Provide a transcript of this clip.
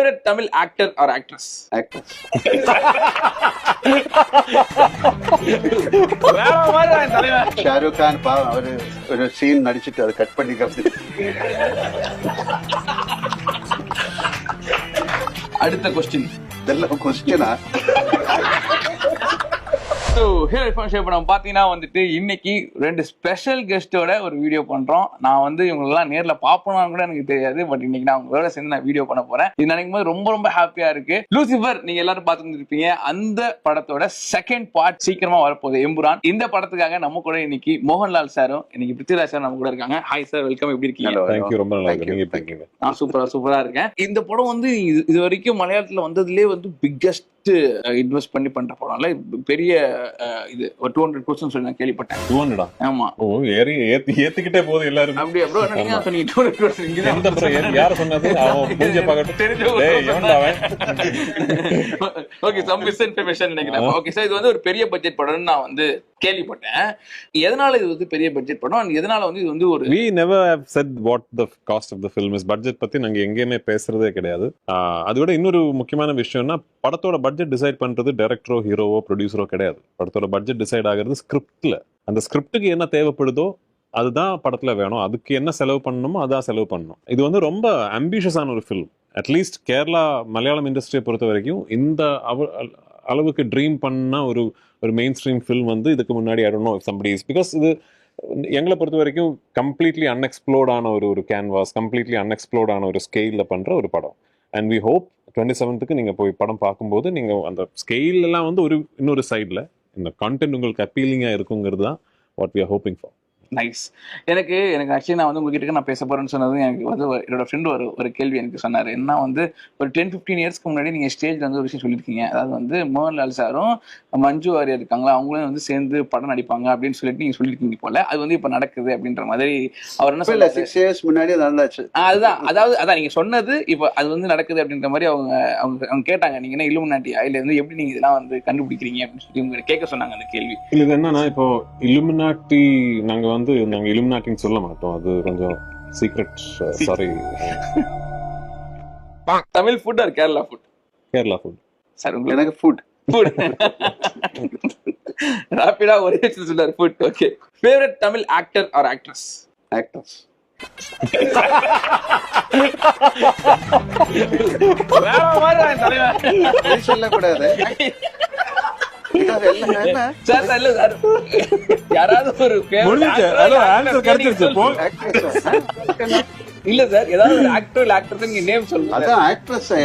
Favorite Tamil actor or actress? Actress. Shahrukh Khan பாவம் அவரு ஒரு சீன் நடிச்சிட்டு அதை கட் பண்ணிக்கிறது. அடுத்த கொஸ்டின். இதெல்லாம் கொஸ்டினா? இப்போ நம்ம பாத்தீங்கன்னா வந்துட்டு இன்னைக்கு 2 ஸ்பெஷல் கெஸ்டோட ஒரு வீடியோ பண்றோம். நான் வந்து இவங்களெல்லாம் நேர்ல பாப்போம்னு கூட எனக்கு தெரியாது. பட் இன்னைக்கு நான் உங்களோட சேர்ந்து நான் வீடியோ பண்ண போறேன். இது நினைக்கும் போது ரொம்ப ரொம்ப ஹாப்பியா இருக்கு. லூசிஃபர் நீங்க எல்லாரும் பார்த்துருப்பீங்க. அந்த படத்தோட செகண்ட் பார்ட் சீக்கிரமா வரப்போகுது, எம்புரான். இந்த படத்துக்காக நம்ம கூட இன்னைக்கு மோகன்லால் சாரும் இன்னைக்கு பிருத்திவிராஜ் சார் நம்ம கூட இருக்காங்க. Hi sir, welcome. எப்படி இருக்கீங்க? ரொம்ப நல்லா இருக்கீங்க. நான் சூப்பரா இருக்கேன். இந்த படம் வந்து இது வரைக்கும் மலையாளத்துல வந்ததுலேயே வந்து பிக்கஸ்ட் இன்வெஸ்ட் பண்ணி பண்ற படம்ல பெரிய இது 200 crores சொல்லி நான் கேள்விப்பட்டேன். 200? ஆமா. ஓ, ஏத்திக்கிட்டே போகுது எல்லாரும். அப்படியே ப்ரோ, நீங்க சொன்னீங்க 200 crores. எந்த ப்ரோ யார சொன்னது? அவன் மூஞ்ச பார்க்கட்டும். டேய் எவன்டா அவன்? ஓகே, சம் மிஸ் இன்ஃபர்மேஷன் நினைக்கிறேன். ஓகே சார், இது வந்து ஒரு பெரிய பட்ஜெட் படம்னு நான் வந்து கேள்விப்பட்டேன். எதனால இது வந்து பெரிய பட்ஜெட் படம், and எதனால வந்து இது வந்து ஒரு we never have said what the cost of the film is. Budget பத்தி நாங்க எங்கேயுமே பேசுறதே கிடையாது. அதோட இன்னொரு முக்கியமான விஷயம்னா, படத்தோட பட்ஜெட் டிசைட் பண்றது டைரக்டரோ ஹீரோவோ ப்ரொடியூசரோ கிடையாது. படத்தோட பட்ஜெட் டிசைட் ஆகிறது ஸ்கிரிப்ட்ல. அந்த ஸ்கிரிப்டுக்கு என்ன தேவைப்படுதோ அதுதான் படத்துல வேணும். அதுக்கு என்ன செலவு பண்ணணுமோ அதான் செலவு பண்ணணும். இது வந்து ரொம்ப அம்பிஷியஸான ஒரு ஃபில்ம். அட்லீஸ்ட் கேரளா மலையாளம் இண்டஸ்ட்ரியை பொறுத்த வரைக்கும் இந்த அளவுக்கு ட்ரீம் பண்ண ஒரு மெயின் ஸ்ட்ரீம் ஃபில்ம் வந்து இதுக்கு முன்னாடி I don't know if somebody is, because இது எங்களை பொறுத்த வரைக்கும் கம்ப்ளீட்லி அன்எக்ஸ்ப்ளோர்ட் ஆன ஒரு கேன்வாஸ், கம்ப்ளீட்லி அன்எக்ஸ்ப்ளோர்ட் ஆன ஒரு ஸ்கேலில் பண்ற ஒரு படம். அண்ட் வி ஹோப் 27th நீங்க போய் படம் பார்க்கும்போது நீங்க அந்த ஸ்கேல் எல்லாம் வந்து இன்னொரு சைட்ல இந்த கான்டென்ட் உங்களுக்கு அப்பீலிங்கா இருக்குங்கிறது தான் what we are hoping for. Nice. எனக்கு ஆக்சுவலி நான் வந்து உங்ககிட்ட நான் பேச போறேன்னு சொன்னது எனக்கு வந்து என்னோட ஃப்ரெண்ட் ஒரு கேள்வி எனக்கு சொன்னாரு. என்ன வந்து ஒரு 10-15 இயர்ஸ்க்கு முன்னாடி நீங்க ஸ்டேஜ்ல வந்து ஒரு விஷயம் சொல்லியிருக்கீங்க. அதாவது வந்து மோகன்லால் சாரும் மஞ்சு வாரியர் இருக்காங்களா, அவங்களும் வந்து சேர்ந்து படம் நடிப்பாங்க அப்படின்னு சொல்லிட்டு நீங்க சொல்லியிருக்கீங்க போல. அது வந்து இப்ப நடக்குது அப்படின்ற மாதிரி அவர் என்ன சொல்ல 6 years முன்னாடி நடந்துச்சு. அதான் நீங்க சொன்னது இப்ப அது வந்து நடக்குது அப்படின்ற மாதிரி அவங்க கேட்டாங்க. நீங்க என்ன இல்லுமினாட்டியா இல்ல வந்து எப்படி நீங்க இதெல்லாம் வந்து கண்டுபிடிக்கிறீங்க அப்படின்னு சொல்லி உங்க கேட்க சொன்னாங்க அந்த கேள்வி. இது என்னன்னா, இப்போ இல்லுமினாட்டி நாங்க இல்லுமினாட்டின்னு சொல்ல மாட்டோம். அது கொஞ்சம் secret. Sorry. Tamil food or Kerala food? Kerala food sir. எனக்கு ஃபுட் ராபிடா ஒரே சொல்றாரு food. Okay. Favourite Tamil actor or actress? Actress. சொல்லக்கூடாது. யாராவது ஒரு இல்ல சார், ஏதாவது ஒரு ஆக்டர் இல்ல ஆக்ட்ரஸ் நீங்க நேம் சொல்லுங்க. அதான் ஆக்ட்ரஸ்.